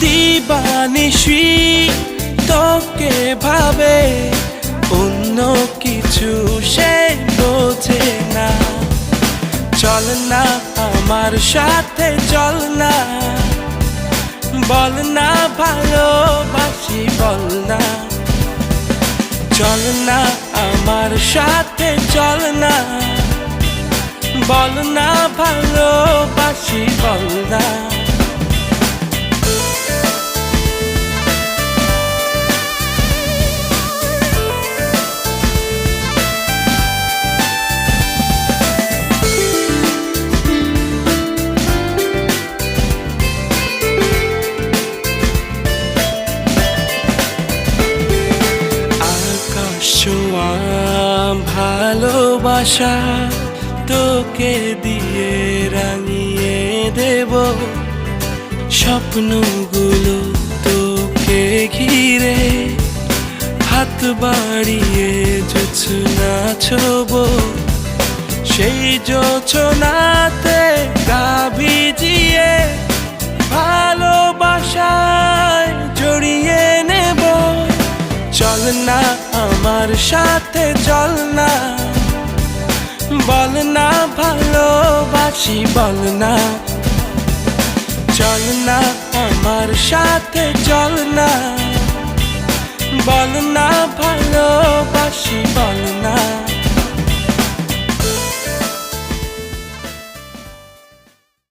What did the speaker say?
দিবানিশি তোকে ভাবে, অন্য কিছু সে বোঝে না। চল না আমার সাথে, চল না, বল না ভালোবাসি, বল না। চল না আমার সাথে, চল না, বল না ভালোবাসি, বল না। ভালোবাসা তোকে দিয়ে রাঙিয়ে দেব, স্বপ্নগুলো তোকে ঘিরে হাত বাড়িয়ে জোছনা ছোব। সেই জোছনাতে গা ভিজিয়ে ভালোবাসায় জড়িয়ে নেব। চল না আমার সাথে, চল না, বল না ভালোবাসি, বল না। চল না আমার সাথে, চল না, বল না ভালো